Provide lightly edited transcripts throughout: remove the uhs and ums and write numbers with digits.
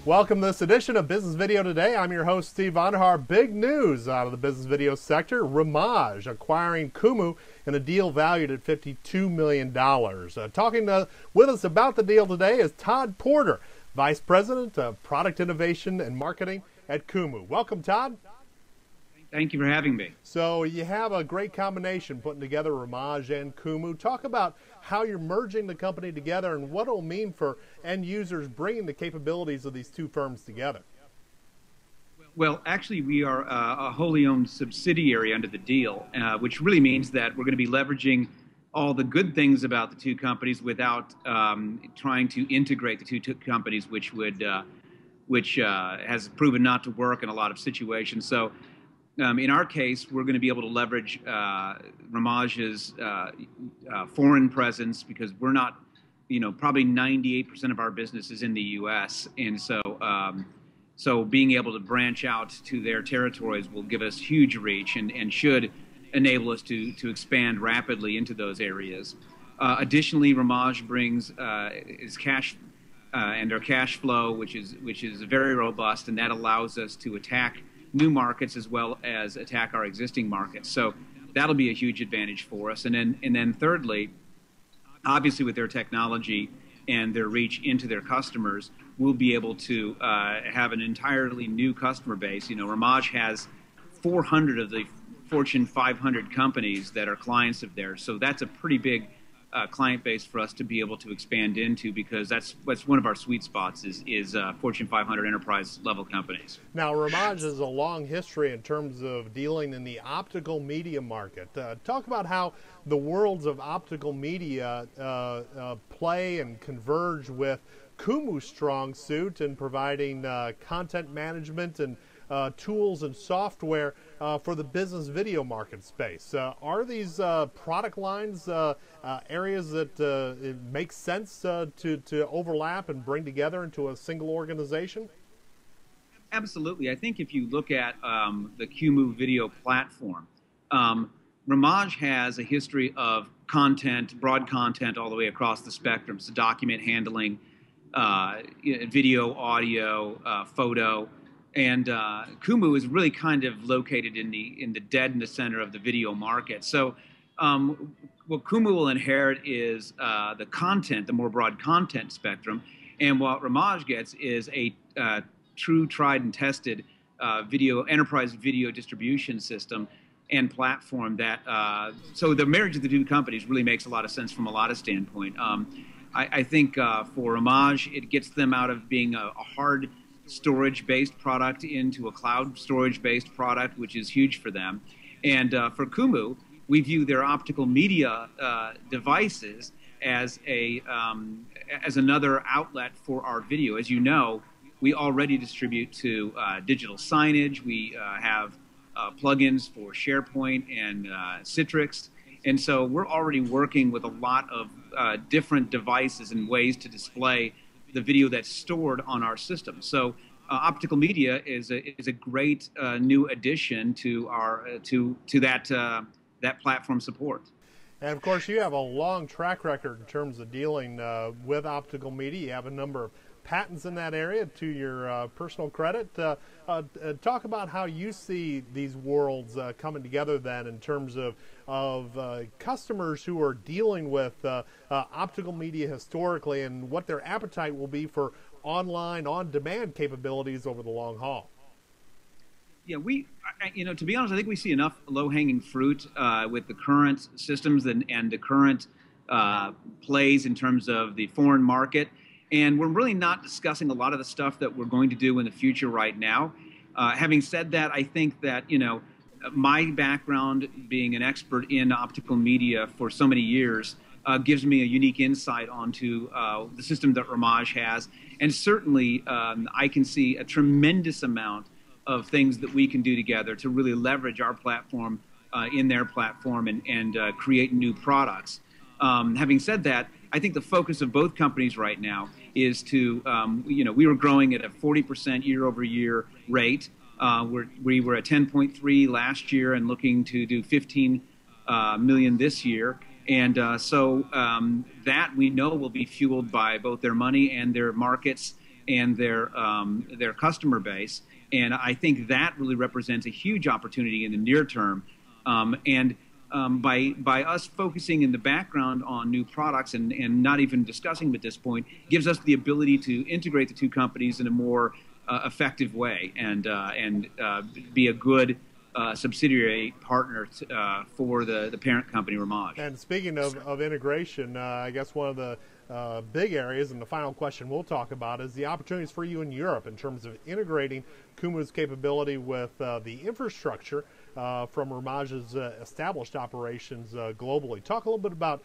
Welcome to this edition of Business Video Today. I'm your host, Steve Vonderhaar. Big news out of the business video sector. Ramage acquiring Kumu in a deal valued at $52 million. Talking with us about the deal today is Todd Porter, Vice President of Product Innovation and Marketing at Kumu. Welcome, Todd. Thank you for having me. So you have a great combination putting together Ramage and Kumu. Talk about how you're merging the company together and what it'll mean for end users bringing the capabilities of these two firms together. Well, actually, we are a wholly owned subsidiary under the deal, which really means that we're going to be leveraging all the good things about the two companies without trying to integrate the two companies, which has proven not to work in a lot of situations. So in our case, we're going to be able to leverage Ramage's foreign presence because we're not, probably 98% of our business is in the U.S. And so being able to branch out to their territories will give us huge reach and should enable us to expand rapidly into those areas. Additionally, Ramage brings is cash and our cash flow, which is very robust, and that allows us to attack new markets as well as attack our existing markets. So that'll be a huge advantage for us. And then thirdly, obviously with their technology and their reach into their customers, we'll be able to have an entirely new customer base. Ramage has 400 of the Fortune 500 companies that are clients of theirs. So that's a pretty big client base for us to be able to expand into, because that's one of our sweet spots is Fortune 500 enterprise level companies. Now, Ramage has a long history in terms of dealing in the optical media market. Talk about how the worlds of optical media play and converge with Kumu's strong suit in providing content management and tools and software for the business video market space. Are these product lines areas that it makes sense to overlap and bring together into a single organization? Absolutely. I think if you look at the Kumu video platform, Ramage has a history of content, broad content all the way across the spectrum, so document handling, video, audio, photo. And Kumu is really kind of located in the dead in the center of the video market. So what Kumu will inherit is the content, the more broad content spectrum, and what Ramage gets is a true, tried and tested enterprise video distribution system and platform that. So the marriage of the two companies really makes a lot of sense from a lot of standpoint. I think for Ramage, it gets them out of being a hard storage-based product into a cloud storage-based product, which is huge for them. And for Kumu, we view their optical media devices as another outlet for our video. As you know, we already distribute to digital signage. We have plugins for SharePoint and Citrix. And so we're already working with a lot of different devices and ways to display the video that's stored on our system. So optical media is a great new addition to our that platform support. And of course, you have a long track record in terms of dealing with optical media. You have a number of patents in that area to your personal credit. Talk about how you see these worlds coming together then in terms of customers who are dealing with optical media historically and what their appetite will be for online, on-demand capabilities over the long haul. Yeah, to be honest, I think we see enough low-hanging fruit with the current systems and the current plays in terms of the foreign market. And we're really not discussing a lot of the stuff that we're going to do in the future right now. Having said that, I think that, my background being an expert in optical media for so many years gives me a unique insight onto the system that Ramage has. And certainly, I can see a tremendous amount of things that we can do together to really leverage our platform in their platform and create new products. Having said that, I think the focus of both companies right now is to, we were growing at a 40% year-over-year rate. We were at 10.3 last year and looking to do 15 million this year. And so that we know will be fueled by both their money and their markets and their customer base. And I think that really represents a huge opportunity in the near term. By us focusing in the background on new products and not even discussing them at this point, gives us the ability to integrate the two companies in a more effective way and be a good subsidiary partner for the parent company, Ramaj. And speaking of integration, I guess one of the big areas, and the final question we'll talk about, is the opportunities for you in Europe in terms of integrating Kumu's capability with the infrastructure from Ramaj's established operations globally. Talk a little bit about,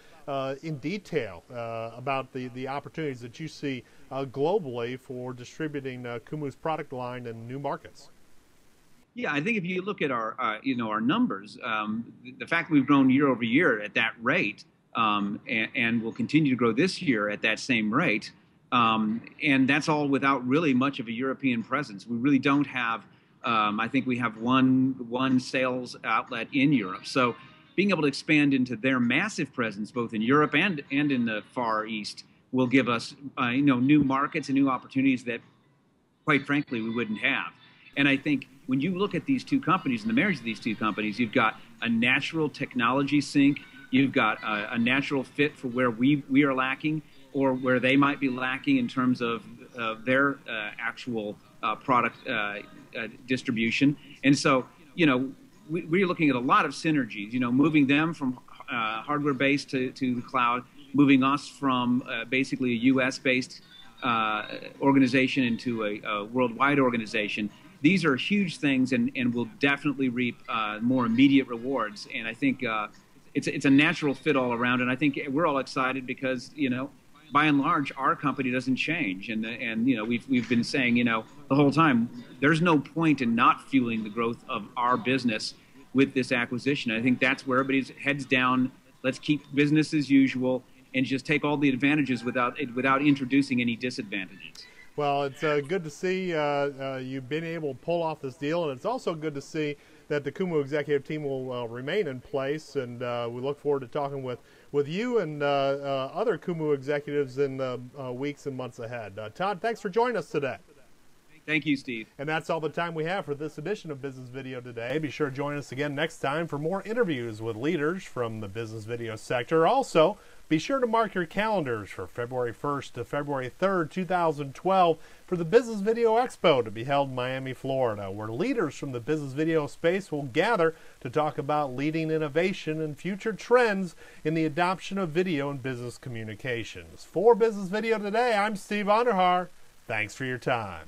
in detail, about the opportunities that you see globally for distributing Kumu's product line in new markets. Yeah, I think if you look at our our numbers, the fact that we've grown year over year at that rate, and will continue to grow this year at that same rate, and that's all without really much of a European presence. We really don't have. I think we have one sales outlet in Europe. So being able to expand into their massive presence, both in Europe and in the Far East, will give us new markets and new opportunities that, quite frankly, we wouldn't have. And I think when you look at these two companies and the marriage of these two companies, you've got a natural technology sync. You've got a natural fit for where we are lacking or where they might be lacking in terms of their actual product distribution. And so, we're looking at a lot of synergies, moving them from hardware-based to the cloud, moving us from basically a U.S.-based organization into a worldwide organization. These are huge things and will definitely reap more immediate rewards. And I think it's a natural fit all around. And I think we're all excited because, by and large, our company doesn't change. And we've been saying, the whole time, there's no point in not fueling the growth of our business with this acquisition. I think that's where everybody's heads down. Let's keep business as usual and just take all the advantages without introducing any disadvantages. Well, it's good to see you've been able to pull off this deal, and it's also good to see that the Kumu executive team will remain in place, and we look forward to talking with you and other Kumu executives in the weeks and months ahead. Todd, thanks for joining us today. Thank you, Steve. And that's all the time we have for this edition of Business Video Today. Be sure to join us again next time for more interviews with leaders from the business video sector. Also, be sure to mark your calendars for February 1st to February 3rd, 2012 for the Business Video Expo to be held in Miami, Florida, where leaders from the business video space will gather to talk about leading innovation and future trends in the adoption of video and business communications. For Business Video Today, I'm Steve Vonderhaar. Thanks for your time.